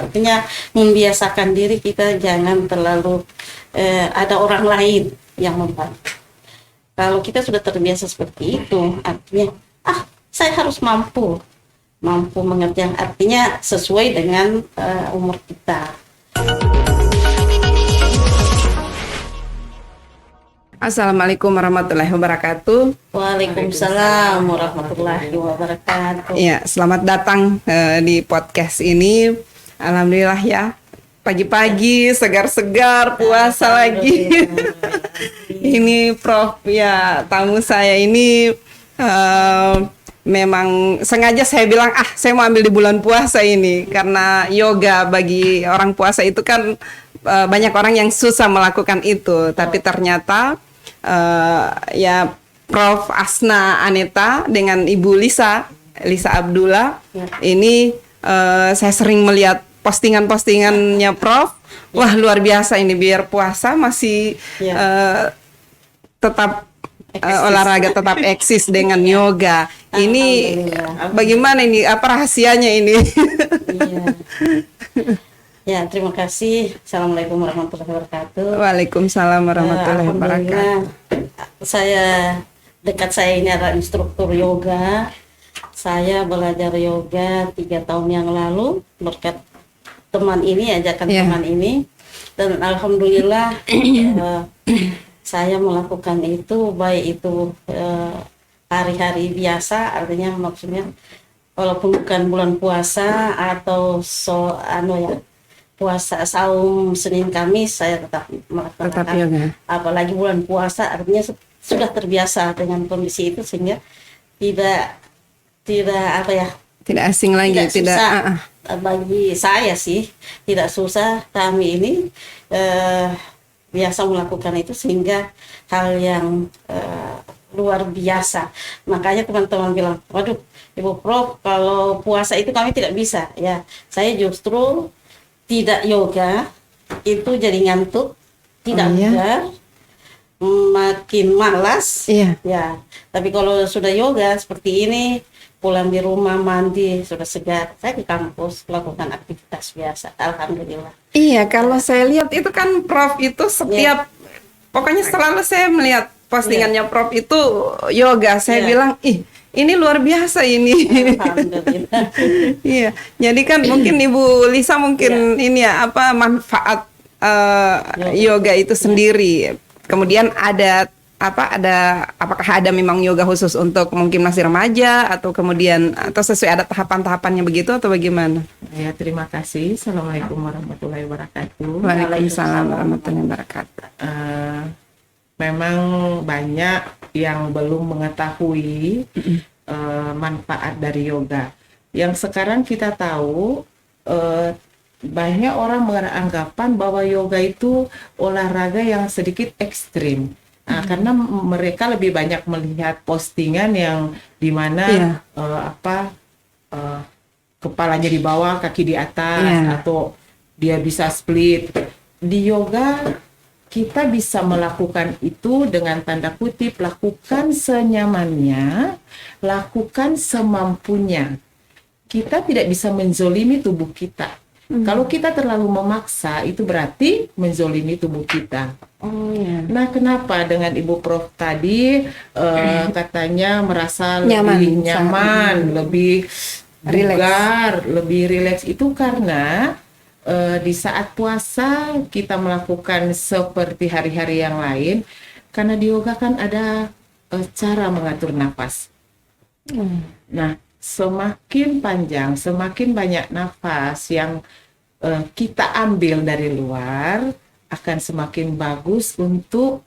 Artinya membiasakan diri kita jangan terlalu ada orang lain yang membantu. Kalau kita sudah terbiasa seperti itu, artinya saya harus mampu mengerti, yang artinya sesuai dengan umur kita. Assalamualaikum warahmatullahi wabarakatuh. Waalaikumsalam warahmatullahi wabarakatuh. Ya, selamat datang di podcast ini. Alhamdulillah ya, pagi-pagi segar-segar puasa lagi. Ini Prof ya, tamu saya ini memang sengaja saya bilang saya mau ambil di bulan puasa ini karena yoga bagi orang puasa itu kan banyak orang yang susah melakukan itu, tapi ternyata ya Prof Asna Aneta dengan Ibu Lisa Abdullah ini saya sering melihat postingannya Prof. Wah, luar biasa ini, biar puasa masih tetap olahraga tetap eksis dengan yoga. Ini bagaimana ini, apa rahasianya ini? Ya, terima kasih. Assalamualaikum warahmatullahi wabarakatuh. Waalaikumsalam warahmatullahi wabarakatuh. Saya ini adalah instruktur yoga. Saya belajar yoga 3 tahun yang lalu berkat teman ini, ajakan teman ini, dan alhamdulillah saya melakukan itu, baik itu hari-hari biasa, artinya maksudnya walaupun bukan bulan puasa atau puasa saum Senin Kamis, saya tetap melaksanakan. Apalagi bulan puasa, artinya sudah terbiasa dengan kondisi itu sehingga tidak asing lagi, tidak susah. Bagi saya sih tidak susah. Kami ini biasa melakukan itu sehingga hal yang luar biasa. Makanya teman-teman bilang, waduh Ibu Prof, kalau puasa itu kami tidak bisa. Ya, saya justru tidak yoga itu jadi ngantuk, tidak bugar, makin malas. Ya, tapi kalau sudah yoga seperti ini, pulang di rumah mandi sudah segar, saya di kampus melakukan aktivitas biasa, alhamdulillah. Iya, kalau saya lihat itu kan Prof itu setiap pokoknya selalu saya melihat postingannya Prof itu yoga. Saya bilang, ini luar biasa ini. Alhamdulillah. Iya, jadi kan mungkin Ibu Lisa mungkin ini manfaat yoga itu sendiri. Kemudian apakah ada memang yoga khusus untuk mungkin masih remaja atau kemudian atau sesuai ada tahapan-tahapannya begitu atau bagaimana? Ya, terima kasih. Assalamualaikum warahmatullahi wabarakatuh. Waalaikumsalam warahmatullahi wabarakatuh. Memang banyak yang belum mengetahui manfaat dari yoga. Yang sekarang kita tahu banyak orang beranggapan bahwa yoga itu olahraga yang sedikit ekstrim. Karena mereka lebih banyak melihat postingan yang dimana kepalanya di bawah, kaki di atas, atau dia bisa split. Di yoga kita bisa melakukan itu dengan tanda kutip, lakukan senyamannya, lakukan semampunya. Kita tidak bisa menzolimi tubuh kita. Kalau kita terlalu memaksa, itu berarti menzolimi tubuh kita. Nah, kenapa dengan Ibu Prof tadi katanya merasa lebih nyaman, lebih bugar, lebih rileks, itu karena di saat puasa kita melakukan seperti hari-hari yang lain, karena di yoga kan ada cara mengatur nafas. Nah, semakin panjang, semakin banyak nafas yang kita ambil dari luar, akan semakin bagus untuk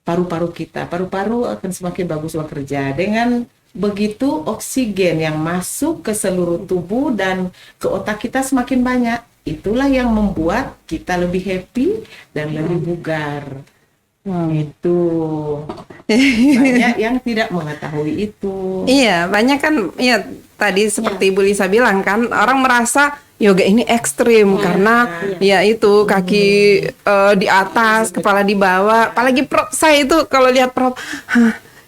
paru-paru kita. Paru-paru akan semakin bagus bekerja. Dengan begitu oksigen yang masuk ke seluruh tubuh dan ke otak kita semakin banyak. Itulah yang membuat kita lebih happy dan lebih bugar. Itu banyak yang tidak mengetahui itu. Iya, banyak kan. Iya, tadi seperti Ibu Lisa bilang kan, orang merasa yoga ini ekstrim karena ya itu kaki di atas, kepala di bawah. Apalagi Prof, saya itu kalau lihat Prof,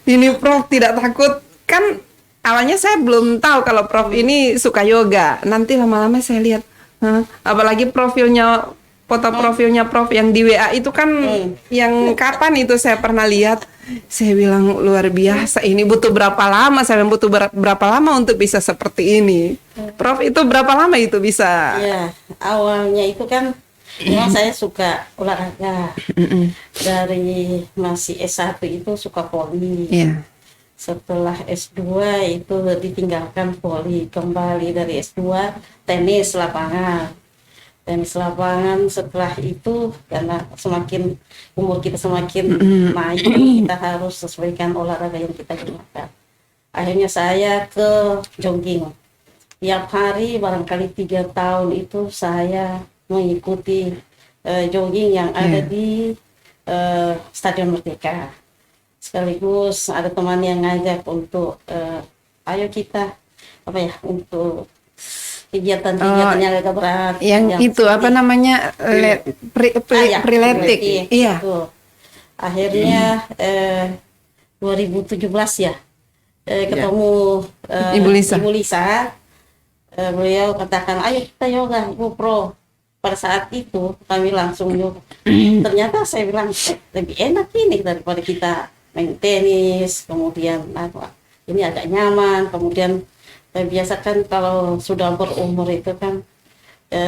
ini Prof tidak takut kan awalnya saya belum tahu kalau Prof ini suka yoga. Nanti lama-lama saya lihat, apalagi foto profilnya Prof yang di WA itu kan yang kapan itu saya pernah lihat. Saya bilang luar biasa, ini butuh berapa lama? Saya bilang butuh berapa lama untuk bisa seperti ini? Prof itu berapa lama itu bisa? Ya, awalnya itu kan memang saya suka olahraga. Dari masih S1 itu suka voli. Iya. Setelah S2 itu ditinggalkan voli, kembali dari S2 tenis lapangan. Tenis lapangan setelah itu karena semakin umur kita semakin naik, kita harus sesuaikan olahraga yang kita gunakan. Akhirnya saya ke jogging. Tiap hari barangkali 3 tahun itu saya mengikuti jogging yang ada di Stadion Merdeka. Sekaligus ada teman yang ngajak untuk ayo kita untuk kegiatan-kegiatan yang agak berat. Yang itu apa namanya? Priletik. Iya. Itu. Akhirnya 2017 ya ketemu Ibu Lisa. Ibu Lisa. Beliau katakan ayo kita yoga Ibu Pro. Pada saat itu kami langsung yoga. Ternyata saya bilang lebih enak ini daripada kita main tenis, kemudian ini agak nyaman, kemudian biasa kan kalau sudah berumur itu kan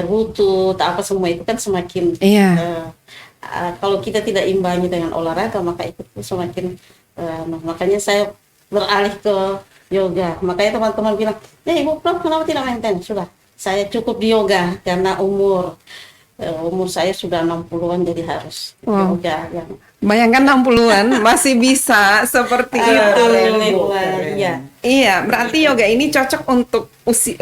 lutut apa semua itu kan semakin kalau kita tidak imbangi dengan olahraga maka itu semakin makanya saya beralih ke yoga. Makanya teman-teman bilang, Ibu Prof kenapa tidak main tenis? Sudah, saya cukup di yoga karena umur saya sudah 60-an jadi harus yoga yang bayangkan 60-an masih bisa seperti itu. Iya. Iya, berarti yoga ini cocok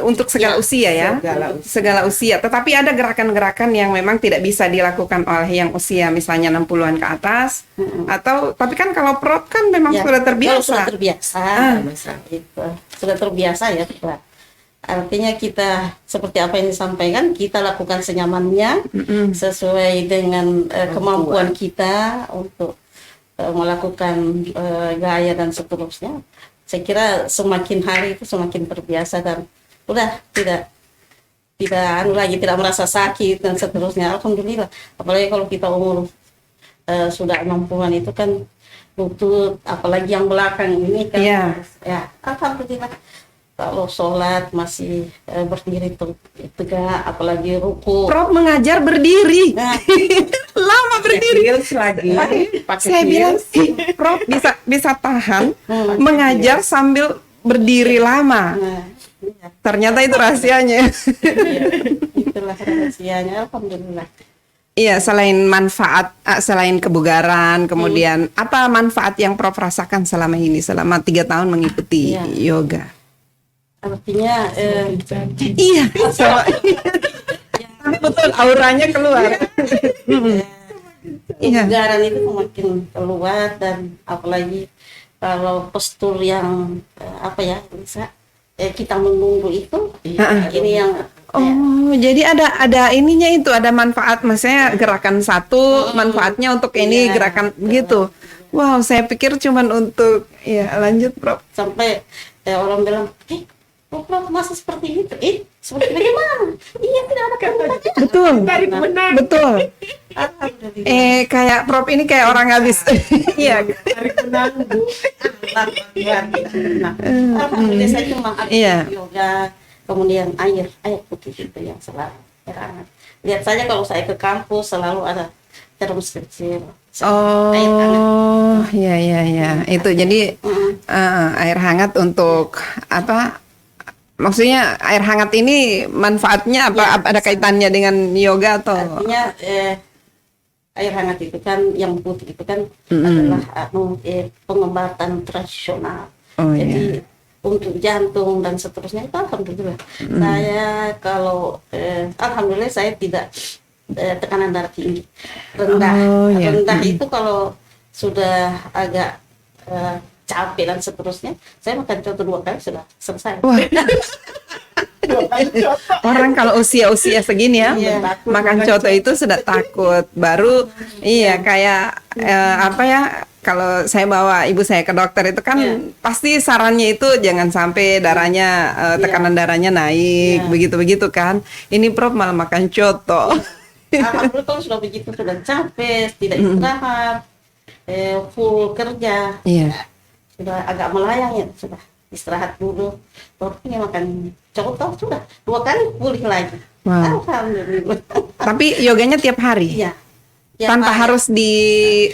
untuk segala usia ya. Segala usia. Tetapi ada gerakan-gerakan yang memang tidak bisa dilakukan oleh yang usia misalnya 60-an ke atas atau tapi kan kalau Prof kan memang sudah terbiasa. Sudah terbiasa. Itu. Sudah terbiasa ya, Pak. Artinya kita seperti apa yang disampaikan kita lakukan senyamannya sesuai dengan kemampuan kita untuk melakukan gaya dan seterusnya. Saya kira semakin hari itu semakin terbiasa dan udah tidak tidak merasa sakit dan seterusnya. Alhamdulillah. Apalagi kalau kita umur sudah 60-an itu kan lutut apalagi yang belakang ini kan ya alhamdulillah. Kalau sholat masih berdiri tegak, apalagi ruku. Prof mengajar berdiri, lama berdiri. Saya bilang, Prof bisa tahan mengajar sambil berdiri lama. Ternyata itu rahasianya. Itulah rahasianya, alhamdulillah. Iya, selain kebugaran, kemudian apa manfaat yang Prof rasakan selama 3 tahun mengikuti yoga? Artinya betul auranya keluar. Kebugaran itu semakin keluar dan apalagi kalau postur yang bisa kita menunggu itu ini yang jadi ada ininya itu ada manfaat, maksudnya gerakan satu manfaatnya untuk ini gerakan gitu. Wow, saya pikir cuman untuk lanjut Prof. Sampai orang bilang Prof masih seperti itu, seperti bagaimana? Iya tidak ada perubahannya. Betul. Betul. Kayak Prof ini kayak orang habis. Iya. Tarik benang. Alhamdulillah saya cuma yoga, kemudian air putih itu yang selalu hangat. Lihat saja kalau saya ke kampus selalu ada termos kecil. Air hangat. Iya. Itu jadi air hangat untuk apa? Maksudnya air hangat ini manfaatnya apa? Ada kaitannya dengan yoga atau? Artinya air hangat itu kan yang putih itu kan adalah pengobatan tradisional. Jadi untuk jantung dan seterusnya itu alhamdulillah. Saya kalau alhamdulillah saya tidak tekanan darah tinggi rendah. Rendah itu kalau sudah agak capek dan seterusnya, saya makan coto 2 kali sudah selesai. Orang kalau usia segini makan coto itu sudah takut. Baru kayak kalau saya bawa ibu saya ke dokter itu kan Iya. pasti sarannya itu jangan sampai darahnya tekanan darahnya naik Iya. begitu-begitu kan. Ini Prof malah makan coto. Alhamdulillah kalau sudah begitu sudah capek, tidak istirahat, full kerja, Iya. sudah agak melayang ya, sudah istirahat dulu. Baru ini makan coto sudah 2 kali pulih lagi. Wow. Alhamdulillah. Tapi yoganya tiap hari? Iya. Tiap Tanpa hari. harus di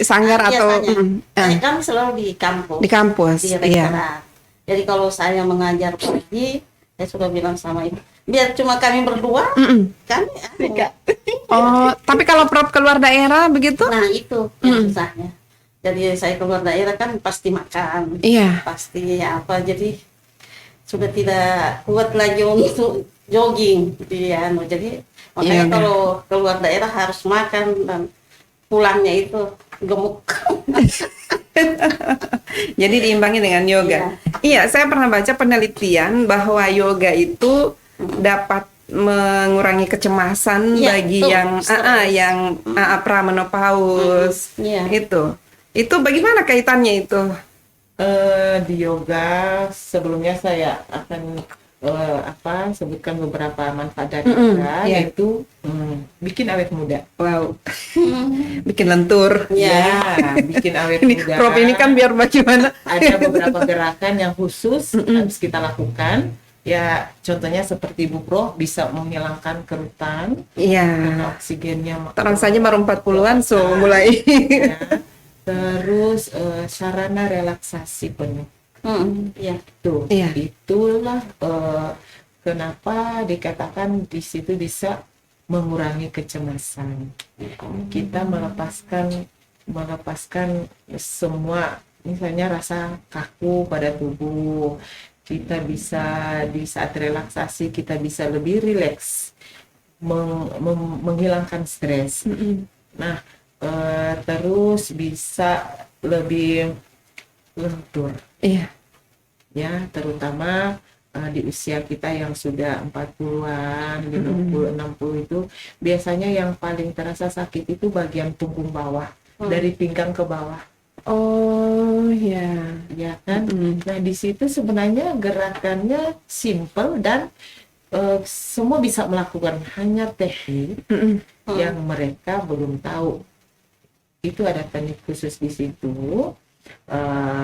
sanggar atau Biasanya. Kami selalu di kampus. di kampus? Di Iya. rektorat. Jadi kalau saya mengajar pagi, saya sudah bilang sama ibu, biar cuma kami berdua, kami Oh, tapi kalau Prof keluar daerah begitu? nah itu yang susahnya. Jadi saya keluar daerah kan pasti makan, Iya. pasti apa, jadi sudah tidak kuat lagi untuk jogging, jadi makanya Iya, kalau keluar daerah harus makan dan pulangnya itu gemuk. Jadi diimbangi dengan yoga. Iya, saya pernah baca penelitian bahwa yoga itu dapat mengurangi kecemasan Iya, bagi betul. yang yang pramenopause. Iya. Itu bagaimana kaitannya itu? Di yoga sebelumnya saya akan sebutkan beberapa manfaat dari yoga, iya. yaitu bikin awet muda. Wow, bikin lentur. Ya. Ya, bikin awet Ini muda. Prof ini kan biar bagaimana? Ada beberapa gerakan yang khusus harus kita lakukan. Ya, contohnya seperti Ibu Prof bisa menghilangkan kerutan, Iya. karena oksigennya Terang saja baru 40-an so mulai. ya. Terus sarana relaksasi penuh. Iya. Tuh, Iya. itulah kenapa dikatakan di situ bisa mengurangi kecemasan. Kita melepaskan semua, misalnya rasa kaku pada tubuh. Kita bisa di saat relaksasi kita bisa lebih rileks, menghilangkan stres. Nah, terus bisa lebih lentur. Iya. Ya, terutama di usia kita yang sudah 40-an, 50, 60 itu biasanya yang paling terasa sakit itu bagian punggung bawah, dari pinggang ke bawah. Oh, ya. Ya kan? Nah, di situ sebenarnya gerakannya simple dan semua bisa melakukan, hanya teknik yang mereka belum tahu. Itu ada teknik khusus di situ.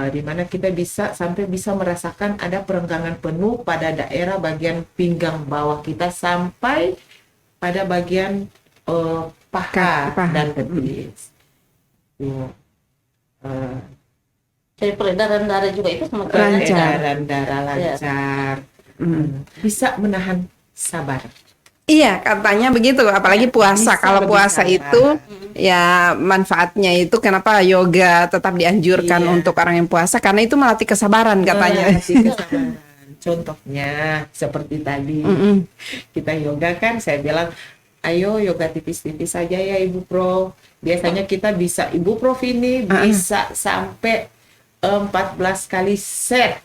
Di mana kita sampai bisa merasakan ada perenggangan penuh pada daerah bagian pinggang bawah kita sampai pada bagian paha dan betis. Jadi peredaran darah juga itu semakin Lancar. Peredaran darah lancar. Bisa menahan sabar. Iya, katanya begitu. Apalagi puasa. Bisa Kalau lebih puasa sabar. itu, ya manfaatnya itu kenapa yoga tetap dianjurkan Iya. untuk orang yang puasa karena itu melatih kesabaran katanya. Melatih kesabaran. Contohnya seperti tadi kita yoga kan, saya bilang ayo yoga tipis-tipis saja ya Ibu Prof. Biasanya kita bisa, Ibu Prof ini bisa sampai 14 kali set.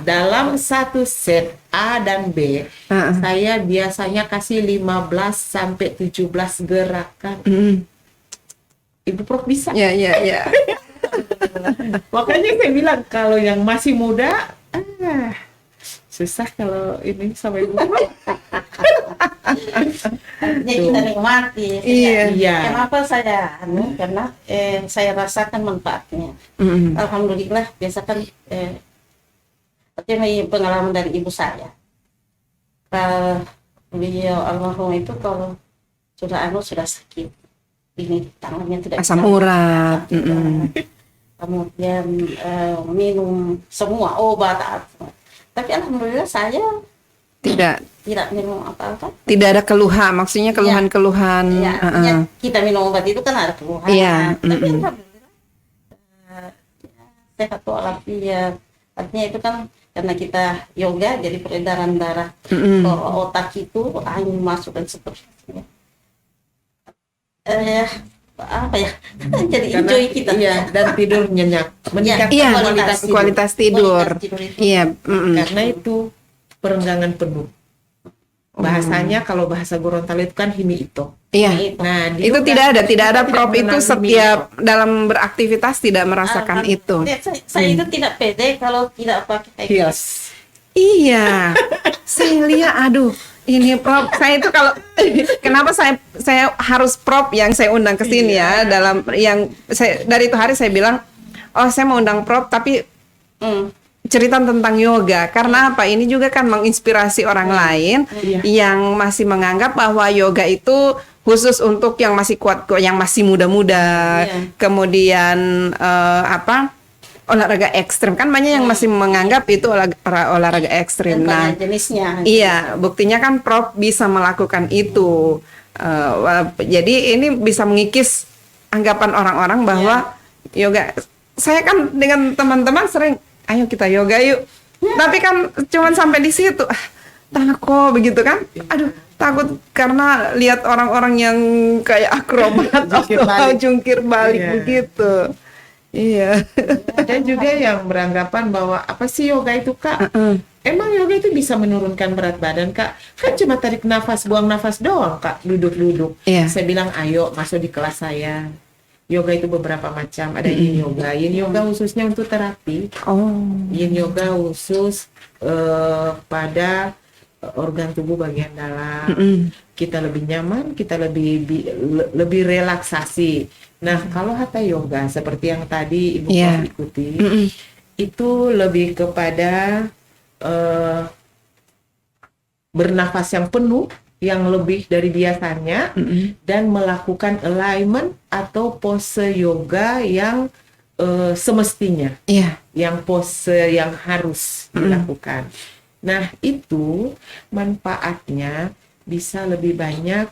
Dalam satu set A dan B, saya biasanya kasih 15 sampai 17 gerakan. Ibu Prof bisa. Ya, ya, ya. Makanya saya bilang kalau yang masih muda, susah kalau ini sama Ibu Prof. artinya kita nikmati. Iya. Iya. Kenapa saya karena saya rasakan manfaatnya. Alhamdulillah, biasakan artinya pengalaman dari ibu saya. Beliau almarhum itu kalau sudah sakit, ini tangannya tidak Asam bisa urat. kemudian minum semua obat apa. Tapi alhamdulillah saya Tidak minum apa-apa. tidak ada keluhan, maksudnya keluhan-keluhan. Ya, artinya kita minum obat itu kan ada keluhan. Iya, Tapi alhamdulillah sehat walafiat. Artinya itu kan karena kita yoga jadi peredaran darah ke otak itu angin masuk dan seterusnya. Apa ya? Jadi Karena- enjoy kita. Iya, dan tidur nyenyak, meningkatkan Iya, kualitas tidur. tidur. Kualitas tidur itu. Iya. Karena itu perenggangan penuh. Bahasanya kalau bahasa Gorontalo itu kan himi ito. Iya. Nah, di Itu yoga, tidak ada kita prop itu mengenal himi setiap ito. dalam beraktivitas tidak merasakan itu. Saya itu tidak pede kalau tidak pakai Heels. Iya, saya lihat, aduh, ini prop. Saya itu kalau kenapa saya harus prop yang saya undang ke sini ya dalam yang saya dari itu hari saya bilang, oh saya mau undang prop tapi cerita tentang yoga karena apa? Ini juga kan menginspirasi orang lain yang masih menganggap bahwa yoga itu khusus untuk yang masih kuat, yang masih muda-muda. Kemudian olahraga ekstrim kan banyak yang masih menganggap itu olahraga ekstrim. dan Nah, banyak jenisnya. iya, buktinya kan Prof bisa melakukan itu. Jadi ini bisa mengikis anggapan orang-orang bahwa yoga. Saya kan dengan teman-teman sering, ayo kita yoga yuk. Tapi kan cuman sampai di situ. Takut begitu kan? Aduh, takut karena lihat orang-orang yang kayak akrobat atau jungkir balik begitu. Iya. Ada juga yang beranggapan bahwa apa sih yoga itu, Kak? Emang yoga itu bisa menurunkan berat badan, Kak? Kan cuma tarik nafas, buang nafas doang, Kak. Duduk-duduk. Saya bilang, ayo masuk di kelas saya. Yoga itu beberapa macam. Ada yin yoga. Yin yoga khususnya untuk terapi. Yin yoga khusus pada organ tubuh bagian dalam. Kita lebih nyaman, kita lebih relaksasi. Nah, kalau hatha yoga seperti yang tadi Ibu Prof ikuti, itu lebih kepada bernafas yang penuh, yang lebih dari biasanya, dan melakukan alignment atau pose yoga yang semestinya, yang pose yang harus dilakukan. Nah, itu manfaatnya bisa lebih banyak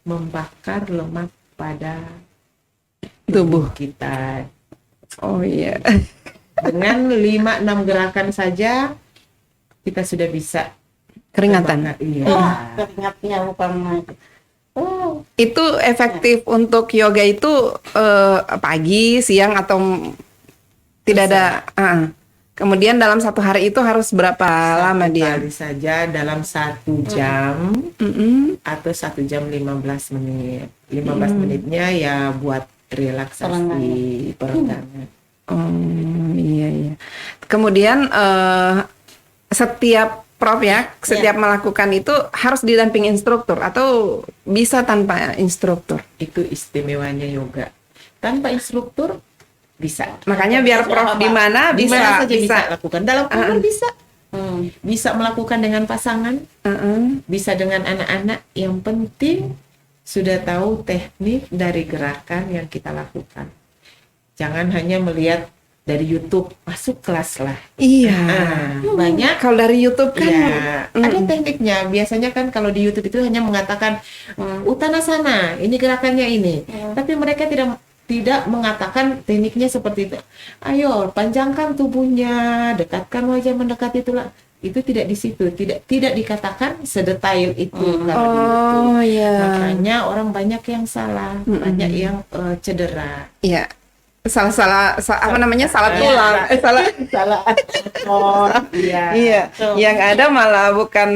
membakar lemak pada tubuh kita. Oh iya. Dengan 5-6 gerakan saja kita sudah bisa keringatan. Keringatnya bukan main. Itu efektif untuk yoga itu pagi, siang atau tidak ada? Kemudian dalam satu hari itu harus berapa lama dia? Kali saja dalam 1 jam atau 1 jam 15 menit. 15 menitnya ya buat relaksasi peregangan. Iya. Kemudian setiap Prof setiap melakukan itu harus didampingi instruktur atau bisa tanpa instruktur? Itu istimewanya yoga. Tanpa instruktur bisa. Makanya biar Prof di mana saja bisa lakukan. Dalam kamar bisa. Bisa melakukan dengan pasangan. Bisa dengan anak-anak. Yang penting sudah tahu teknik dari gerakan yang kita lakukan. Jangan hanya melihat dari YouTube, masuk kelas lah. Iya. Banyak. Kalau dari YouTube kan ada tekniknya. Biasanya kan kalau di YouTube itu hanya mengatakan Uttanasana, ini gerakannya ini. Tapi mereka tidak mengatakan tekniknya seperti itu. Ayo, panjangkan tubuhnya, dekatkan wajah mendekati tulang. Itu tidak di situ, tidak dikatakan sedetail itu kalau di YouTube. Makanya orang banyak yang salah, banyak yang cedera. Iya. Salah tulang. Salah. Iya. Yang ada malah bukan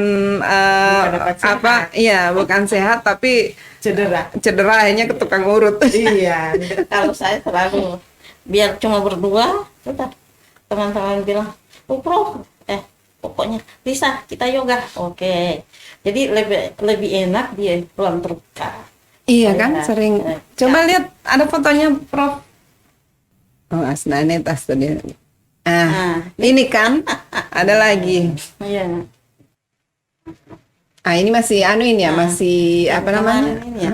bukan sehat tapi cedera akhirnya ke tukang urut. Iya. Kalau saya selalu biar cuma berdua, udah teman-teman bilang, Prof, pokoknya bisa kita yoga. Oke. Jadi lebih enak dia ruang terbuka. Iya kan, sering. Coba lihat ada fotonya Prof. Oh, asnane tas tadi. Ini kan ada lagi. Iya. Ini masih ini ya, masih apa namanya? Ini ya.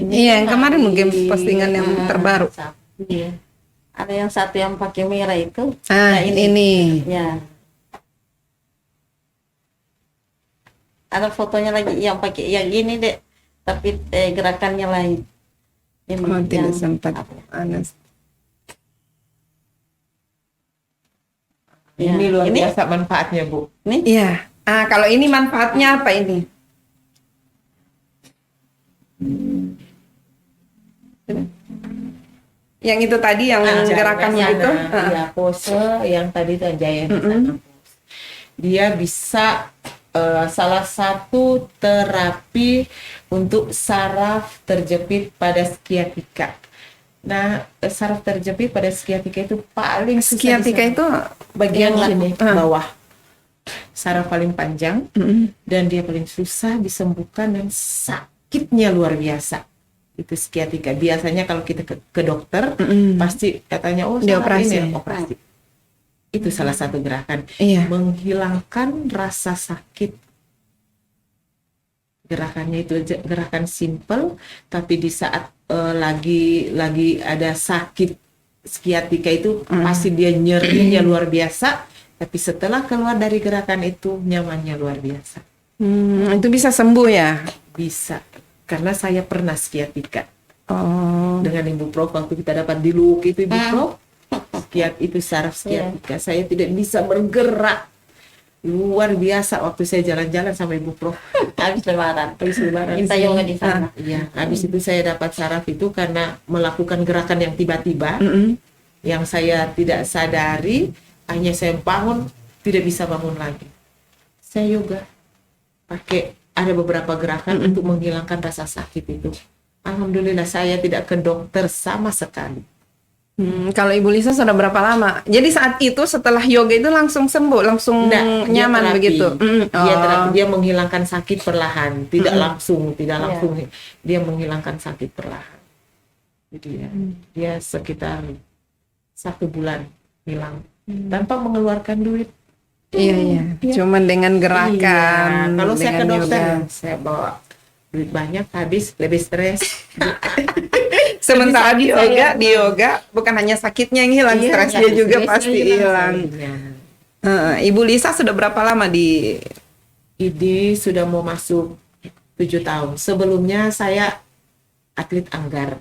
Iya, yang kemarin mungkin postingan yang terbaru. Iya. Ada yang satu yang pakai merah itu. Ini. Ya. Ada fotonya lagi yang pakai yang gini deh, tapi gerakannya lain. Ini tidak sempat. Ini luar biasa manfaatnya, Bu. Nih? Iya. Kalau ini manfaatnya apa ini? Yang itu tadi yang gerakan itu? Ya, pose yang tadi itu Jaya. Dia bisa salah satu terapi untuk saraf terjepit pada skiatika. Nah, saraf terjepit pada skiatika itu paling susah Skiatika itu bagian Yang sini bawah. Saraf paling panjang dan dia paling susah disembuhkan dan sakitnya luar biasa. Itu skiatika. Biasanya kalau kita ke dokter pasti katanya oh saraf Dioperasi. ini operasi. Itu salah satu gerakan Iya. menghilangkan rasa sakit. Gerakannya itu gerakan simple, tapi di saat lagi ada sakit skiatika itu pasti dia nyerinya luar biasa. Tapi setelah keluar dari gerakan itu nyamannya luar biasa. itu bisa sembuh ya. Bisa, karena saya pernah skiatika Oh. dengan Ibu Prof waktu kita dapat di LUK itu Ibu Prof. Itu saraf skiatika. Saya tidak bisa bergerak. Luar biasa waktu saya jalan-jalan sama Ibu Prof. Habis lebaran. Habis lebaran. Minta yoga di sana. Iya, habis itu saya dapat saraf itu karena melakukan gerakan yang tiba-tiba, yang saya tidak sadari, hanya saya bangun, tidak bisa bangun lagi. Saya yoga, pakai ada beberapa gerakan untuk menghilangkan rasa sakit itu. Alhamdulillah saya tidak ke dokter sama sekali. Kalau Ibu Lisa sudah berapa lama? Jadi saat itu setelah yoga itu langsung sembuh, langsung Nggak, dia nyaman terapi. begitu. Dia Oh. terapi, dia menghilangkan sakit perlahan, tidak langsung, dia menghilangkan sakit perlahan. Jadi ya, dia sekitar 1 bulan hilang tanpa mengeluarkan duit. Iya. Cuman dengan gerakan. Iya, kalau saya ke dengan dokter, yoga. saya bawa duit banyak, habis lebih stres. Sementara di Bisa yoga bukan hanya sakitnya yang hilang, Iya, stresnya juga stresnya pasti hilang. Iya. Ibu Lisa sudah berapa lama di Ini sudah mau masuk 7 tahun. Sebelumnya saya atlet anggar.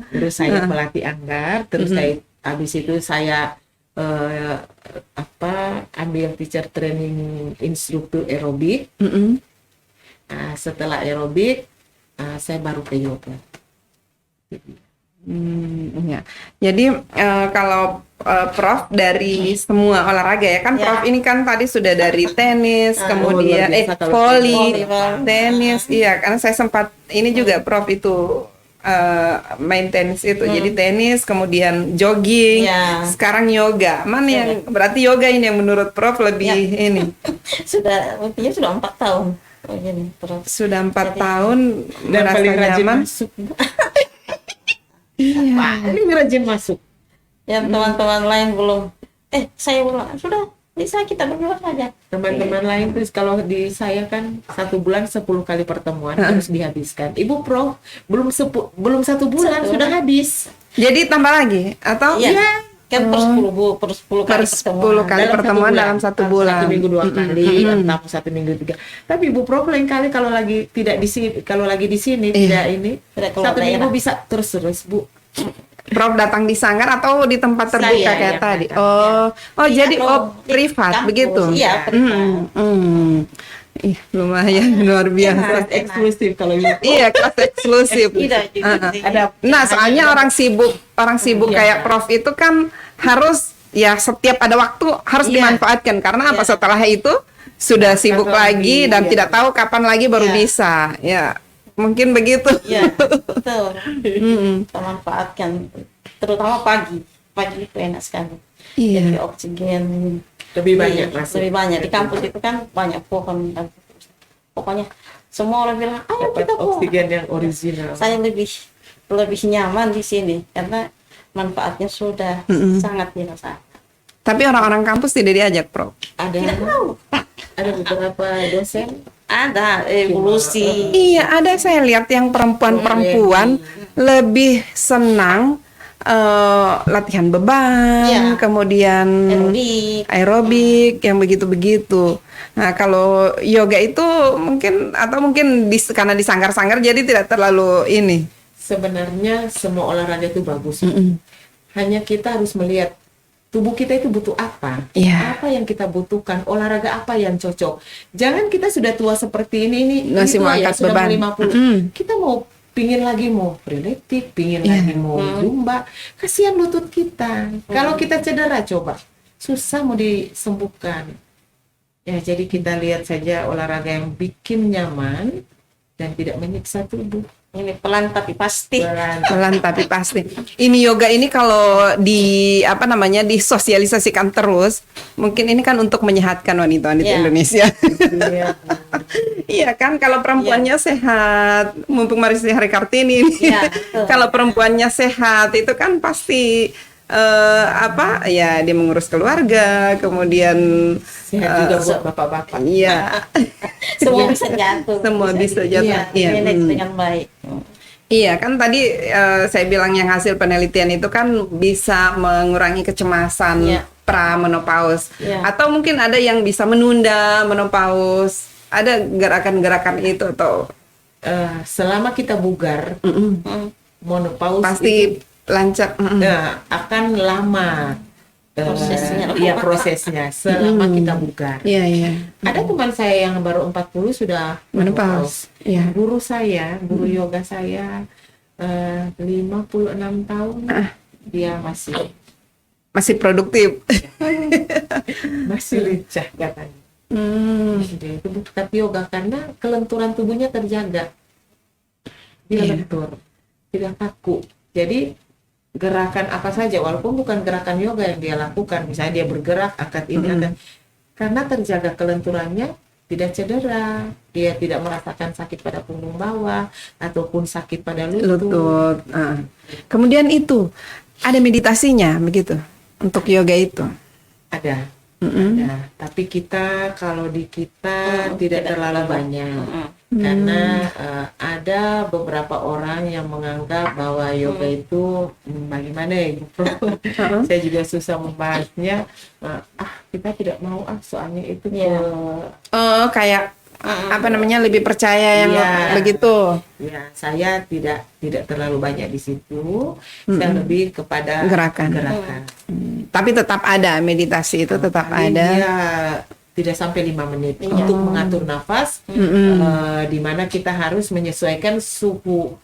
Terus saya pelatih anggar, terus saya habis itu saya ambil teacher training instruktur aerobik. Nah, setelah aerobik saya baru ke yoga. Ya. Jadi kalau Prof dari semua olahraga ya kan, Ya. Prof ini kan tadi sudah dari tenis, kemudian luar biasa kalau volley, volleyball. tenis, iya karena saya sempat ini juga Prof itu main tenis itu, jadi tenis, kemudian jogging, Ya. sekarang yoga. Mana yang berarti yoga ini yang menurut Prof lebih ini Sudah, intinya sudah 4 tahun. Oh, gini, terus. sudah 4 Jadi- tahun Dan merasa paling rajin nyaman. masuk. Iya. Paling rajin masuk. Yang teman-teman lain belum. Saya ulang. Sudah, bisa kita berdua saja. Teman-teman lain tuh kalau di saya kan 1 bulan 10 kali pertemuan harus dihabiskan. Ibu Prof belum 1 bulan Satu. sudah habis. Jadi tambah lagi atau Iya. Kan per 10 kali per 10 kali pertemuan dalam 1 bulan. 1 minggu 2 kali, atau 1 minggu 3. Tapi Ibu Prof lain kali kalau lagi tidak di sini, kalau lagi di sini tidak ini, Tidak keluar 1 minggu daerah. bisa terus Bu. Prof datang di sanggar atau di tempat terbuka Saya kayak yang tadi? datang, Iya, Jadi kalau di privat kampus. begitu. Iya, privat. Ih, lumayan luar biasa. Kelas eksklusif kalau Ibu. Iya, kelas eksklusif. Tidak juga. Ada Nah, soalnya orang sibuk Iya. kayak Prof itu kan harus ya setiap ada waktu harus Iya. dimanfaatkan karena apa Iya. setelah itu sudah sibuk kalau lagi dan iya. tidak tahu kapan lagi baru Iya. bisa. Ya, mungkin begitu. Iya, betul. Kita manfaatkan, terutama pagi. Pagi itu enak sekali. Iya. Jadi oksigen lebih banyak Iya, masuk. lebih banyak. Di kampus itu kan banyak pohon. Pokoknya semua orang bilang, ayo Dapat kita pohon. oksigen yang original. Saya lebih nyaman di sini karena manfaatnya sudah sangat dirasakan. Tapi orang-orang kampus tidak diajak, Prof. Ada beberapa dosen Ada evolusi. Iya, ada saya lihat yang perempuan-perempuan lebih senang latihan beban, Iya. kemudian Aerobik. aerobik yang begitu-begitu. Nah, kalau yoga itu mungkin karena di sanggar-sanggar jadi tidak terlalu ini. sebenarnya semua olahraga itu bagus. Hanya kita harus melihat tubuh kita itu butuh apa, Iya. apa yang kita butuhkan, olahraga apa yang cocok. Jangan kita sudah tua seperti ini Masih mau tua ya, angkat sudah beban. mau 50. Kita mau pingin lagi mau freeletics, pingin Iya. lagi mau zumba, kasihan lutut kita. Kalau kita cedera coba, susah mau disembuhkan. Ya, jadi kita lihat saja olahraga yang bikin nyaman dan tidak menyiksa tubuh. Ini pelan tapi pasti. Pelan tapi pasti. Ini yoga ini kalau disosialisasikan terus, mungkin ini kan untuk menyehatkan wanita-wanita Ya. Indonesia. Iya. Iya kan, kalau perempuannya sehat, mumpung Marisi Hari Kartini ini, Iya, betul. kalau perempuannya sehat itu kan pasti dia mengurus keluarga, kemudian Sehat juga buat bapak-bapak. iya, Semua bisa jatuh. semua bisa jatuh. Iya, Iya, manage dengan baik. iya kan tadi saya bilang yang hasil penelitian itu kan bisa mengurangi kecemasan Iya. pra-menopause, Iya. atau mungkin ada yang bisa menunda menopause. Ada gerakan-gerakan itu atau Selama kita bugar, menopause pasti itu, lancar. akan lama Prosesnya. Iya, prosesnya selama kita bugar. Iya, iya. Ada teman saya yang baru 40 sudah Menopause. Iya. Guru yoga saya 56 tahun. Dia Masih produktif. masih lincah katanya. Dia itu bukan yoga karena kelenturan tubuhnya terjaga. Dia Iya. lentur, tidak kaku. Jadi gerakan apa saja, walaupun bukan gerakan yoga yang dia lakukan, misalnya dia bergerak angkat ini angkat, karena terjaga kelenturannya, tidak cedera, dia tidak merasakan sakit pada punggung bawah ataupun sakit pada lutut. Lutut. Kemudian itu ada meditasinya begitu untuk yoga itu. Ada. Ada. Tapi kalau di kita tidak terlalu banyak. Karena ada beberapa orang yang menganggap bahwa yoga itu bagaimana ya, Ibu Prof? Saya juga susah membahasnya. Kita tidak mau soalnya itu Oh, kayak lebih percaya yang Iya. begitu. ya saya tidak terlalu banyak di situ. Saya lebih kepada Gerakan. Tapi tetap ada meditasi itu tetap Paling ada. dia tidak sampai 5 menit untuk mengatur nafas, di mana kita harus menyesuaikan suhu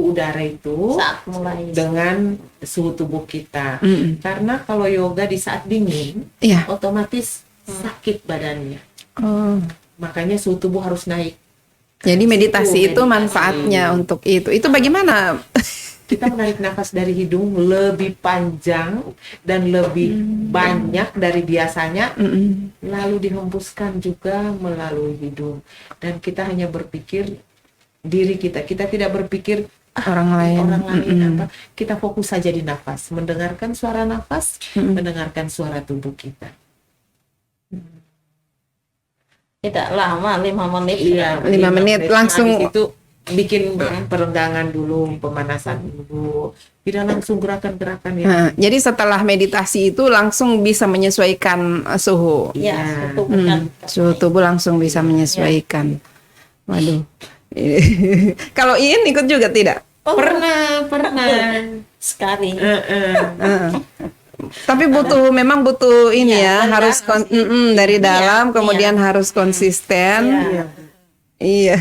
udara itu Saat mulai. dengan suhu tubuh kita. Karena kalau yoga di saat dingin, Iya. otomatis sakit badannya. Oh. Makanya suhu tubuh harus naik. Jadi meditasi itu meditasi. manfaatnya untuk itu. Itu bagaimana? Kita menarik nafas dari hidung lebih panjang dan lebih banyak dari biasanya, lalu dihembuskan juga melalui hidung. Dan kita hanya berpikir diri kita tidak berpikir Orang lain. apa. Kita fokus saja di nafas, mendengarkan suara nafas, mendengarkan suara tubuh kita. Tidak lama, 5 menit. Iya, 5 menit langsung. Habis itu bikin perenggangan dulu, pemanasan dulu. Tidak langsung gerakan-gerakan ya. Nah, jadi setelah meditasi itu langsung bisa menyesuaikan suhu. Ya, itu bukan. Suhu tubuh langsung bisa menyesuaikan. Waduh. Kalau Iin ikut juga tidak? Pernah. Sekali. Tapi memang butuh ini Iya, ya, harus dari dalam, Iya, kemudian harus konsisten. Iya. Iya.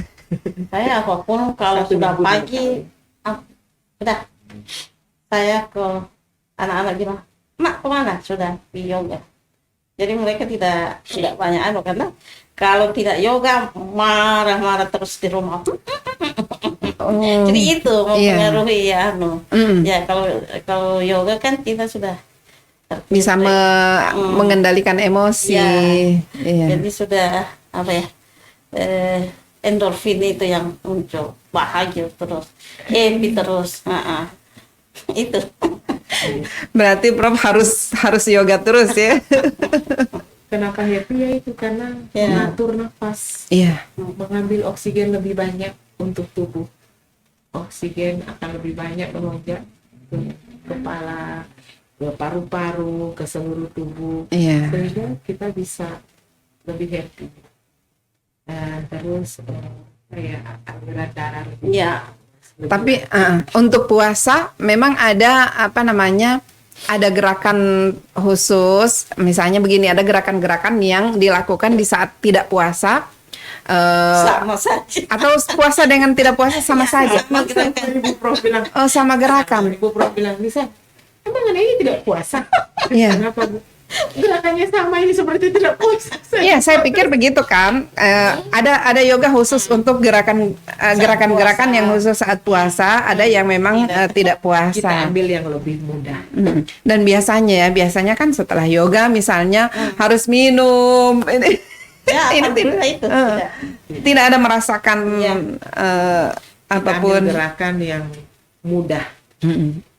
Saya apapun kalau Satu sudah minggu pagi, udah saya ke anak-anak bilang, "Mak, kemana?" Sudah di yoga. Jadi mereka tidak banyak karena kalau tidak yoga marah-marah terus di rumah. Jadi itu mempengaruhi ya Ya kalau yoga kan kita sudah Bisa mengendalikan emosi. Ya. Iya. Jadi sudah endorfin itu yang muncul, bahagia terus, happy terus. Itu. Berarti Prof harus yoga terus ya. Kenapa happy ya itu karena mengatur nafas, Iya. mengambil oksigen lebih banyak untuk tubuh. Oksigen akan lebih banyak melonjak ke kepala, ke paru-paru, ke seluruh tubuh, Iya. sehingga kita bisa lebih happy. Terus aliran darah lebih Ya. Tapi untuk puasa memang ada ada gerakan khusus, misalnya begini, ada gerakan-gerakan yang dilakukan di saat tidak puasa, Sama saja. atau puasa dengan tidak puasa sama saja. Ibu Prof bilang, Oh, sama gerakan. Ibu Prof bilang, Lisa, emang ini tidak puasa? Iya. Kenapa Bu? Gerakannya sama ini seperti tidak puasa. Iya, saya pikir begitu kan. Ada yoga khusus untuk gerakan-gerakan yang khusus saat puasa, ada yang memang tidak Kita puasa. ambil yang lebih mudah. Dan biasanya kan setelah yoga misalnya harus minum. Ya, Ini alhamdulillah itu. tidak ada merasakan Iya. Kita apapun. ambil gerakan yang mudah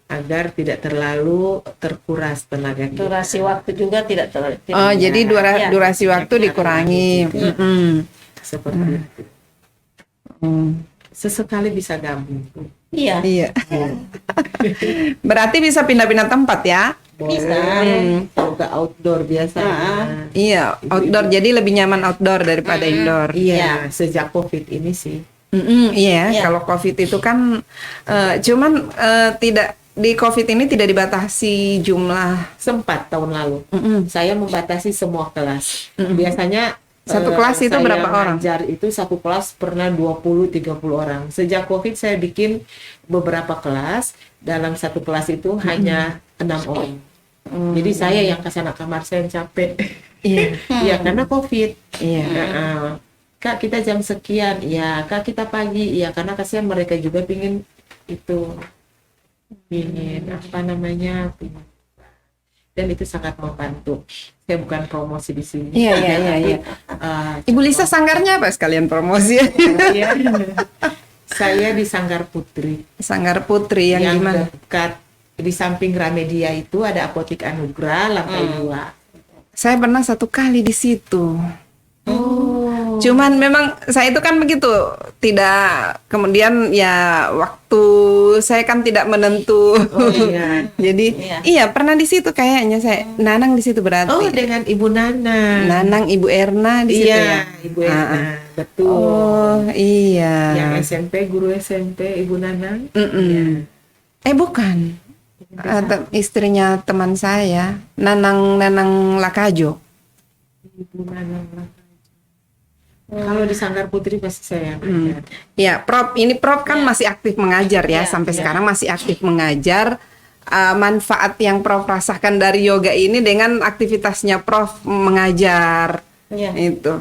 agar tidak terlalu terkuras tenaga kita. Durasi waktu juga tidak terlalu. Oh, jadi Iya. durasi waktu dikurangi. Seperti itu. Sesekali bisa gabung. Iya. Iya. Berarti bisa pindah-pindah tempat ya? Bisa. Yoga outdoor biasa. Iya, outdoor. Jadi lebih nyaman outdoor daripada indoor. Iya, sejak COVID ini sih. Iya, Iya. kalau COVID itu kan cuman tidak di COVID ini tidak dibatasi jumlah. Sempat tahun lalu. Saya membatasi semua kelas. Biasanya Satu kelas itu saya berapa orang? ngajar itu satu kelas pernah 20-30 orang. Sejak COVID saya bikin beberapa kelas. Dalam satu kelas itu hanya 6 orang. Jadi saya yang kesana kamar saya yang capek. Iya. Ya karena COVID. Iya. Kak kita jam sekian, ya Kak kita pagi, ya karena kasihan mereka juga pingin apa namanya, dan itu sangat membantu. Saya bukan promosi di sini. Iya. Ibu Lisa sanggarnya apa sekalian promosi? Iya. Saya di Sanggar Putri Sanggar Putri yang gimana? dekat di samping Gramedia itu ada Apotik Anugrah lantai 2. Saya pernah 1 kali di situ. Oh. Cuman memang saya itu kan begitu, tidak kemudian ya waktu saya kan tidak menentu. Oh, iya. Jadi iya pernah di situ kayaknya saya Nanang di situ berarti. Oh dengan Ibu Nana. Nanang Ibu Erna di situ Iya, ya. Ibu Erna. Betul. Oh iya. Yang SMP, guru SMP, Ibu Nanang. Bukan. Istrinya teman saya, Nanang Lakajo. Ibu Nanang. Kalau di Sanggar Putri pasti saya yang ngajar. Ya, Prof kan masih aktif mengajar ya, sampai sekarang masih aktif mengajar. Manfaat yang Prof rasakan dari yoga ini dengan aktivitasnya Prof mengajar. Iya. Itu.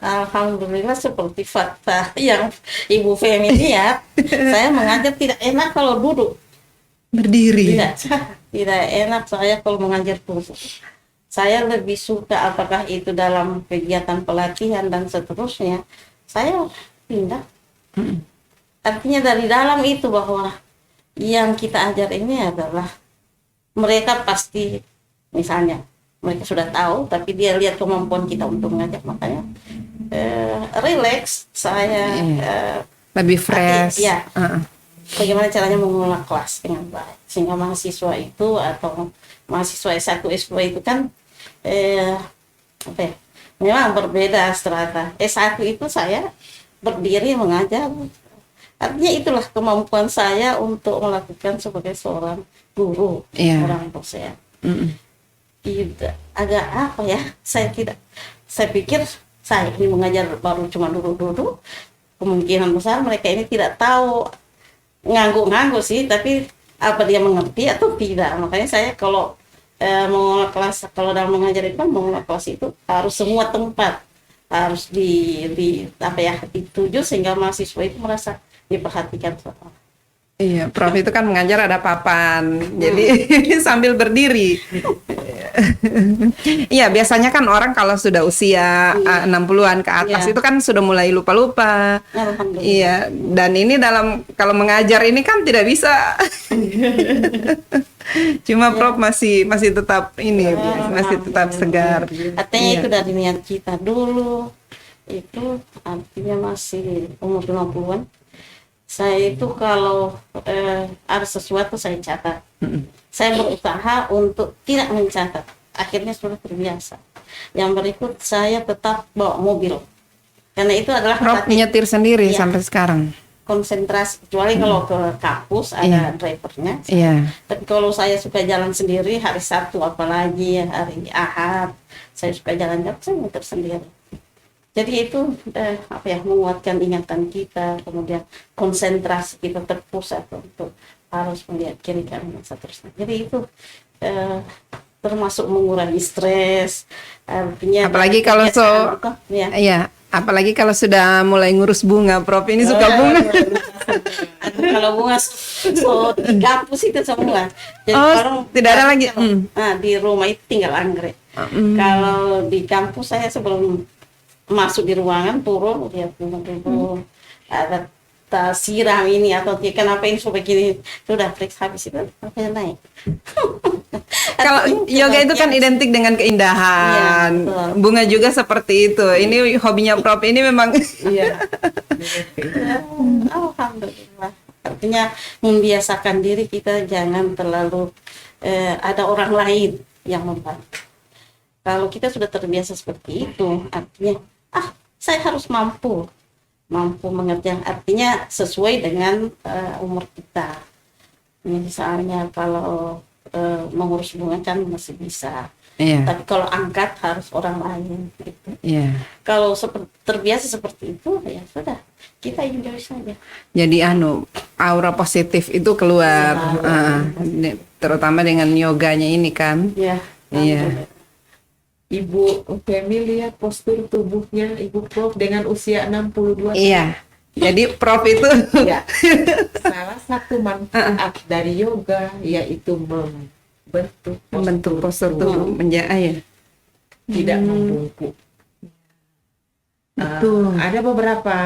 Alhamdulillah seperti fakta yang Ibu Femi lihat, saya mengajar tidak enak kalau duduk. Berdiri. Tidak enak saya kalau mengajar duduk. Saya lebih suka apakah itu dalam kegiatan pelatihan dan seterusnya, saya pindah. Artinya dari dalam itu bahwa yang kita ajar ini adalah mereka pasti, misalnya mereka sudah tahu, tapi dia lihat kemampuan kita untuk mengajar, makanya relax saya. Lebih fresh. Iya. Bagaimana caranya mengelola kelas dengan baik sehingga mahasiswa itu atau mahasiswa S1 S2 itu kan memang berbeda strata. S1 itu saya berdiri mengajar, artinya itulah kemampuan saya untuk melakukan sebagai seorang guru, orang dosen. Tidak agak apa ya, saya pikir saya ini mengajar baru cuma duduk-duduk, kemungkinan besar mereka ini tidak tahu, ngangguk-ngangguk sih, tapi apa dia mengerti atau tidak. Makanya saya kalau mengelola kelas, kalau dalam mengajar itu mengelola kelas itu harus semua tempat harus dituju sehingga mahasiswa itu merasa diperhatikan. Iya, Prof itu kan mengajar ada papan, jadi sambil berdiri. Iya, biasanya kan orang kalau sudah usia 60-an ke atas itu kan sudah mulai lupa-lupa. Iya, dan ini kalau mengajar ini kan tidak bisa. Cuma Prof masih tetap masih tetap segar. Artinya itu dari niat kita dulu. Itu artinya masih umur 50-an. Saya itu kalau ada sesuatu saya catat. Saya berusaha untuk tidak mencatat. Akhirnya sudah terbiasa. Yang berikut saya tetap bawa mobil. Karena itu adalah Prof nyetir sendiri sampai sekarang. Konsentrasi, kecuali kalau ke kampus ada drivernya. Tapi kalau saya suka jalan sendiri hari Sabtu apalagi hari Ahad, saya suka jalan-jalan, saya muter sendiri. Jadi itu menguatkan ingatan kita, kemudian konsentrasi kita terpusat untuk harus melihat kiri kanan dan seterusnya. Jadi itu termasuk mengurangi stres. Artinya Apalagi kalau ya. Iya, apalagi kalau sudah mulai ngurus bunga, Prof. Ini suka bunga. Kalau bunga di kampus itu semua. Jadi Oh, kalau tidak ada lagi. di rumah itu tinggal anggrek. Kalau di kampus saya sebelum masuk di ruangan turun lihat bunga dulu. Ada siram ini atau kenapa ini supaya gini, sudah periksa habis itu naik. Kalau yoga itu kan identik dengan keindahan. Iya, betul. Bunga juga seperti itu. Ini hobinya Prof ini memang Iya. Alhamdulillah. Artinya membiasakan diri kita jangan terlalu ada orang lain yang membantu. Kalau kita sudah terbiasa seperti itu, artinya saya harus mampu mengerjakan, artinya sesuai dengan umur kita. Misalnya kalau mengurus bunga kan masih bisa. Iya. Tapi kalau angkat harus orang lain gitu. Iya. Kalau terbiasa seperti itu ya sudah, kita enjoy saja. Jadi aura positif itu keluar. Terutama dengan yoganya ini kan. Ya. Iya. Ibu Femi lihat postur tubuhnya Ibu Prof dengan usia 62 tahun. Iya. Jadi Prof itu Ya. Salah satu manfaat dari yoga yaitu membentuk postur tubuh ya. Tidak membungkuk. Betul. Ada beberapa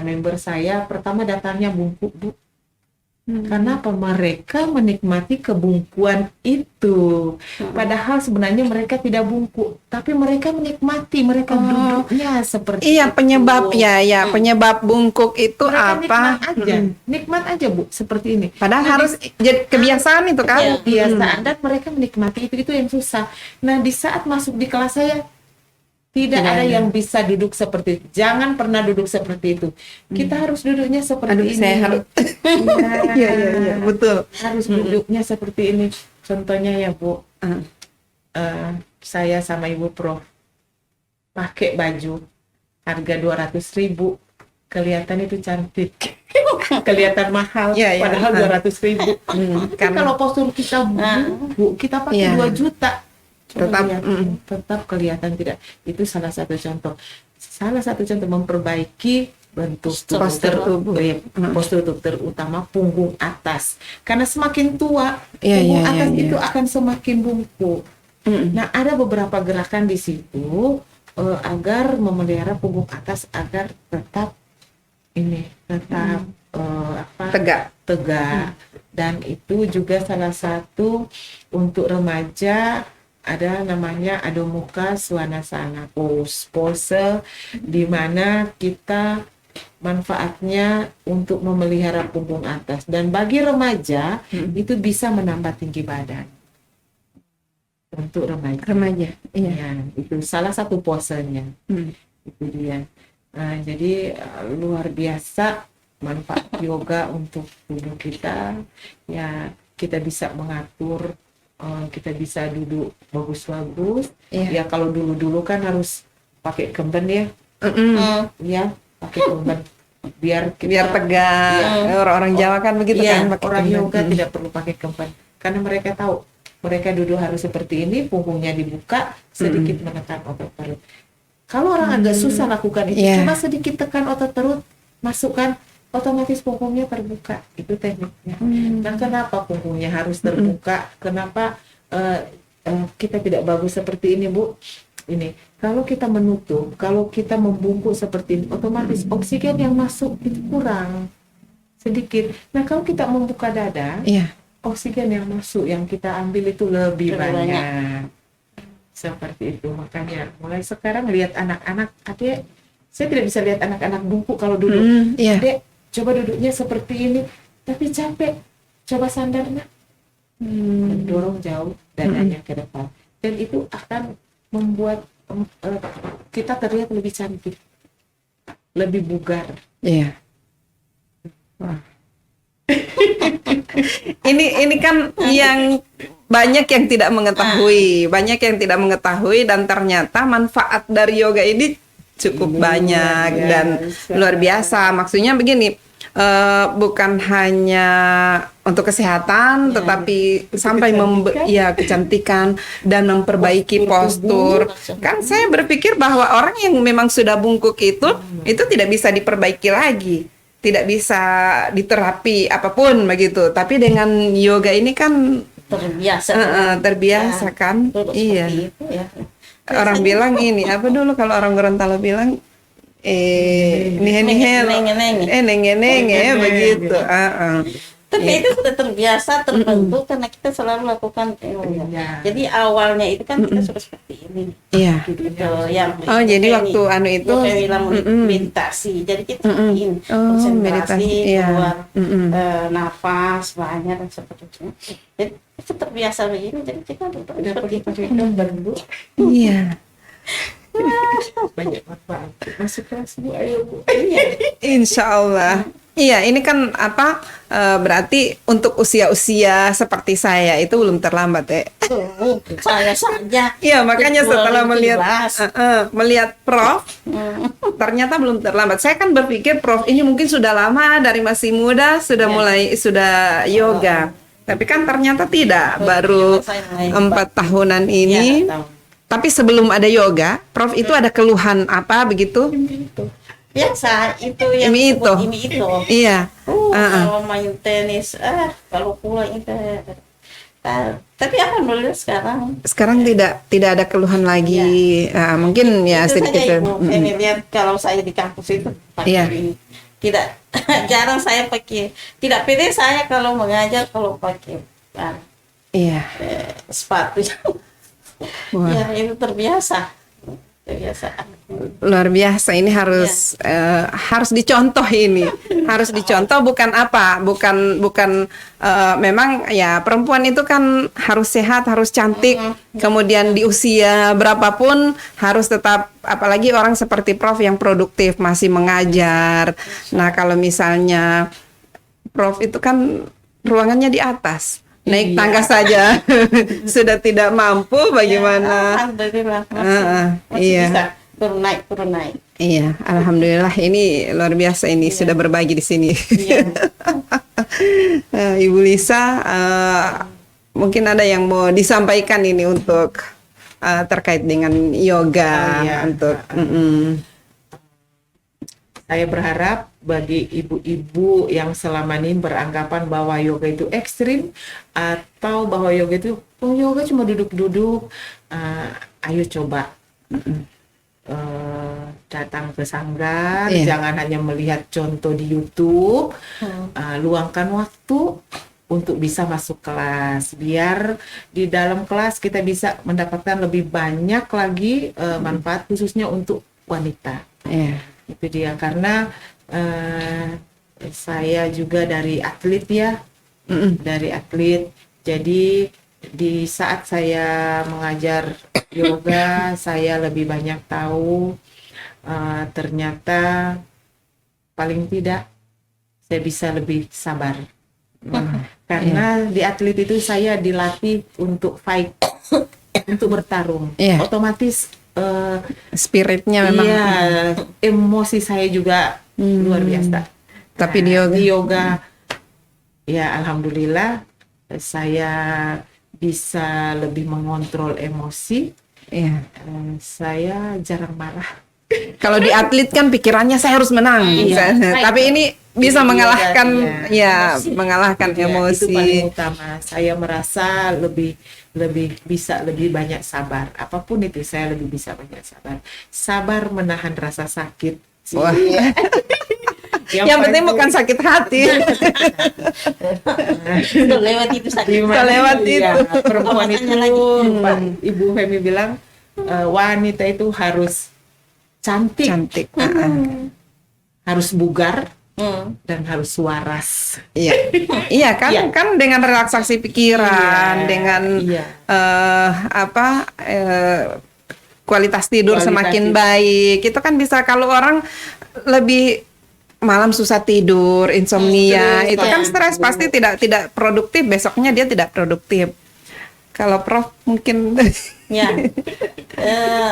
member saya pertama datangnya bungkuk, Bu. Kenapa mereka menikmati kebungkuan itu? Padahal sebenarnya mereka tidak bungkuk, tapi mereka menikmati, mereka duduknya seperti Iya, itu. penyebab penyebab bungkuk itu Mereka apa? nikmat aja Bu, seperti ini. Padahal harus jadi kebiasaan itu kan. Iya. Kebiasaan dan mereka menikmati itu yang susah. Nah, di saat masuk di kelas saya tidak ada yang bisa duduk seperti itu. Jangan pernah duduk seperti itu. Kita harus duduknya seperti ini. Saya harus Iya, betul. Harus duduknya seperti ini. Contohnya ya Bu, saya sama Ibu Prof pakai baju harga 200.000, kelihatan itu cantik, kelihatan mahal, Iya, iya. padahal 200.000. Karena- Kalau postur kita Bu, kita pakai Iya. 2 juta, Tetap, tetap kelihatan tidak. Itu salah satu contoh. Salah satu contoh memperbaiki bentuk Postur tubuh. postur tubuh, terutama punggung atas. Karena semakin tua, Iya, punggung iya, atas iya, itu akan semakin bungkuk. Nah, ada beberapa gerakan di situ agar memelihara punggung atas agar tetap tegak. Dan itu juga salah satu untuk remaja, ada namanya Adho Mukha Svanasana, pose di mana kita manfaatnya untuk memelihara punggung atas, dan bagi remaja itu bisa menambah tinggi badan. Untuk remaja. Iya. Ya, itu salah satu posenya. Itu dia. Nah, jadi luar biasa manfaat yoga untuk tubuh kita. Ya, kita bisa mengatur, kita bisa duduk bagus-bagus. Iya. Ya, kalau dulu-dulu kan harus pakai kemben ya. Ya, pakai kemben biar tegak. Orang-orang Jawa kan begitu Iya, kan pakai orang kemben. yoga tidak perlu pakai kemben karena mereka tahu mereka duduk harus seperti ini, punggungnya dibuka, sedikit menekan otot perut. Kalau orang agak susah lakukan itu, Iya. cuma sedikit tekan otot perut, masukkan, otomatis punggungnya terbuka. Itu tekniknya. Dan kenapa punggungnya harus terbuka? Kenapa kita tidak bagus seperti ini, Bu? Ini, kalau kita menutup, kalau kita membungkuk seperti ini, otomatis oksigen yang masuk itu kurang sedikit. Nah, kalau kita membuka dada, Iya. oksigen yang masuk, yang kita ambil itu lebih banyak. Seperti itu. Makanya mulai sekarang lihat anak-anak, Adek, saya tidak bisa lihat anak-anak bungkuk kalau duduk. Iya. Dek, coba duduknya seperti ini, tapi capek. Coba sandarnya, dorong jauh dadanya ke depan. Dan itu akan membuat kita terlihat lebih cantik, lebih bugar. Iya. Wah. ini kan yang banyak yang tidak mengetahui, dan ternyata manfaat dari yoga ini cukup banyak dan luar biasa. Maksudnya begini, bukan hanya untuk kesehatan, tetapi sampai kecantikan dan memperbaiki postur. Kan saya berpikir bahwa orang yang memang sudah bungkuk itu tidak bisa diperbaiki lagi, tidak bisa diterapi apapun begitu. Tapi dengan yoga ini kan terbiasa kan. Iya. Itu, ya. Orang bilang ini apa dulu kalau orang Gorontalo bilang nihel nenge begitu. Tapi itu sudah terbiasa, terbentuk karena kita selalu lakukan yoga. Jadi awalnya itu kan kita sudah seperti ini. Iya. Gitu, yang jadi waktu itu bilang meditasi. Jadi kita seperti ini, konsentrasi, keluar nafas banyak dan seperti itu. Jadi itu terbiasa begini, jadi kita seperti itu. Iya. Banyak manfaat. Masuk kelas Bu, ayo Bu. Insya Allah. Iya, ini kan berarti untuk usia-usia seperti saya itu belum terlambat ya. Saya saja. Iya, makanya setelah melihat 2017. melihat Prof, ternyata belum terlambat. Saya kan berpikir Prof ini mungkin sudah lama, dari masih muda sudah sudah yoga. Tapi kan ternyata tidak, baru 4 tahunan ini. Tapi sebelum ada yoga, Prof itu ada keluhan apa begitu? Biasa itu yang Ini disebut itu. Iya. Kalau main tenis, kalau pulang itu. Tapi alhamdulillah sekarang tidak ada keluhan lagi. Mungkin ya itu sedikit. saja Ibu. Saya lihat kalau saya di kampus itu pakai ini. Tidak jarang saya pakai. Tidak pede saya kalau mengajar kalau pakai sepatu. Wah. Ya itu terbiasa. Luar biasa, ini harus harus dicontoh ini. Harus dicontoh bukan memang ya perempuan itu kan harus sehat, harus cantik. Kemudian di usia berapapun harus tetap, apalagi orang seperti Prof yang produktif masih mengajar. Nah, kalau misalnya Prof itu kan ruangannya di atas. Naik tangga saja sudah tidak mampu, bagaimana? Alhamdulillah masih iya. bisa turun naik. Iya, alhamdulillah, ini luar biasa ini sudah berbagi di sini. Iya. Ibu Lisa, mungkin ada yang mau disampaikan ini untuk terkait dengan yoga untuk. Saya berharap bagi ibu-ibu yang selama ini beranggapan bahwa yoga itu ekstrim atau bahwa yoga itu yoga cuma duduk-duduk, ayo coba datang ke sanggar, jangan hanya melihat contoh di YouTube, luangkan waktu untuk bisa masuk kelas, biar di dalam kelas kita bisa mendapatkan lebih banyak lagi manfaat khususnya untuk wanita. Itu dia, karena saya juga dari atlet ya, dari atlet. Jadi di saat saya mengajar yoga, saya lebih banyak tahu. Ternyata paling tidak saya bisa lebih sabar. Karena di atlet itu saya dilatih untuk fight, untuk bertarung. Otomatis spiritnya memang. Iya, emosi saya juga luar biasa. Tapi di yoga ya alhamdulillah saya bisa lebih mengontrol emosi. Saya jarang marah. Kalau di atlet kan pikirannya saya harus menang. Tapi ini bisa mengalahkan mengalahkan emosi. Itu paling utama. Saya merasa lebih bisa lebih banyak sabar. Apapun itu saya lebih bisa banyak sabar. Sabar menahan rasa sakit. Wah. Yang penting bukan sakit hati. Sudah lewat itu sakit. Lewat itu. Perempuan itu, Ibu Femi bilang wanita itu harus cantik. Harus bugar. Dan harus waras. Iya kan, kan dengan relaksasi pikiran, dengan kualitas tidur semakin baik. Itu kan bisa, kalau orang lebih malam susah tidur, insomnia, itu kan stres, pasti tidak produktif, besoknya dia tidak produktif. Kalau Prof mungkin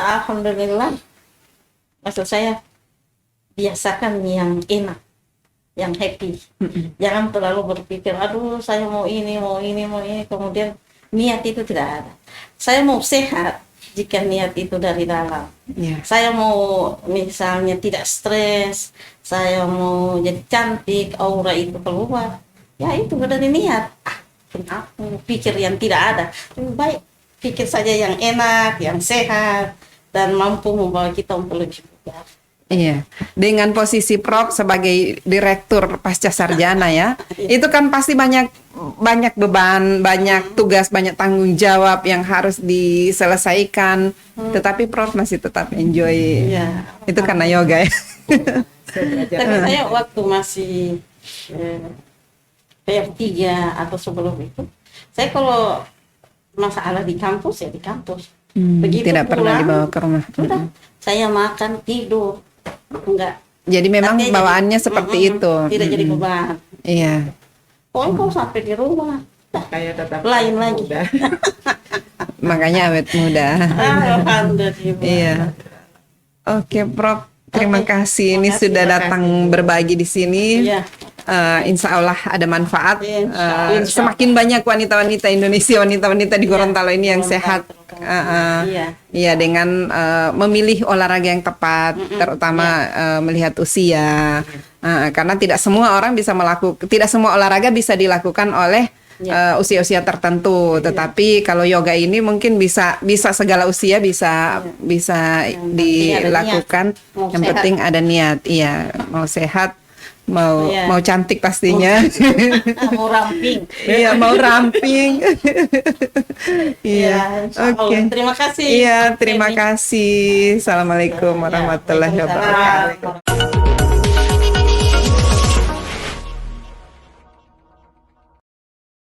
alhamdulillah maksud saya biasakan yang enak, yang happy. Jangan terlalu berpikir, aduh saya mau ini, kemudian niat itu tidak ada. Saya mau sehat jika niat itu dari dalam. Iya. Saya mau misalnya tidak stres, saya mau jadi cantik, aura itu keluar. Ya itu dari niat. Kenapa pikir yang tidak ada? Lebih baik pikir saja yang enak, yang sehat, dan mampu membawa kita untuk lebih baik. Iya, dengan posisi Prof sebagai direktur pasca sarjana ya, itu kan pasti banyak beban, banyak tugas, banyak tanggung jawab yang harus diselesaikan. Tetapi Prof masih tetap enjoy. Iya. Itu karena yoga ya. Tapi saya waktu masih PR3 atau sebelum itu, saya kalau masalah di kampus ya di kampus. Begitu Tidak pernah pulang, dibawa ke rumah. udah, saya makan tidur. Enggak. Jadi memang Artinya bawaannya jadi- seperti itu. Tidak jadi beban. Iya. Kalau sampai di rumah, Kayak tetap lain lagi. muda. Makanya awet muda. Alhamdulillah. Iya. Oke, Prof. Terima Oke, kasih. Ini terima kasih. sudah datang berbagi di sini. Iya. Insya Allah ada manfaat. Insya Allah. Semakin banyak wanita-wanita Indonesia, wanita-wanita di Gorontalo ini yang Gorontalo sehat. terutama. Iya. Iya, dengan memilih olahraga yang tepat, terutama melihat usia. Karena tidak semua orang bisa melakukan, tidak semua olahraga bisa dilakukan oleh usia-usia tertentu. Tetapi kalau yoga ini mungkin bisa segala usia bisa Yang penting ada dilakukan. niat. Mau Yang sehat. penting ada niat. Iya, mau sehat, Iya. mau cantik pastinya. Mau ramping. Iya, mau ramping. Iya. Insya Allah. Oke. Terima kasih. Iya, terima Feni. kasih. Assalamualaikum warahmatullahi Waalaikumsalam. wabarakatuh.